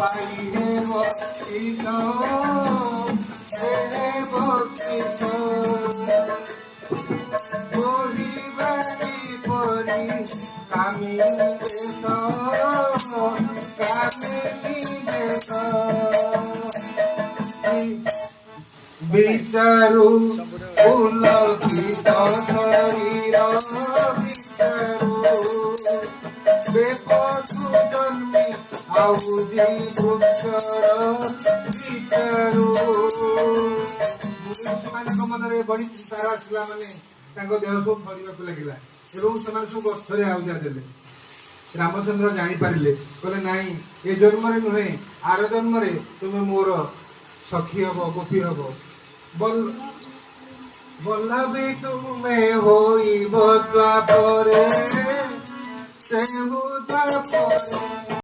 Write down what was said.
পাইব কিশোর দেব কিশোর বহিবারি পরি কামিনী বেশ কামিনী বেশ বিচারু পুলকিত শরীর বিচারু বেপথু জন্মি আউজি ବୃକ୍ଷର ବିଚାରୁ ଋଷିମାନଙ୍କ ମନରେ ବଢି ଚିନ୍ତାଧାରା ଆସିଲା ମାନେ ତାଙ୍କ ଦେହ ସବୁ ଥରିବାକୁ ଲାଗିଲା ଏବଂ ସେମାନେ ସବୁ ଗଛରେ ଆଉଜା ଦେଲେ। ରାମଚନ୍ଦ୍ର ଜାଣିପାରିଲେ, କହିଲେ ନାଇଁ ଏ ଜନ୍ମରେ ନୁହେଁ ଆର ଜନ୍ମରେ ତୁମେ ମୋର ସଖୀ ହବ, ଗୋପୀ ହବ। ବଲ୍ଲଭୀ ତୁମେ ହୋଇବ ଦ୍ୱାପରେ ସେ ଦ୍ୱାପରେ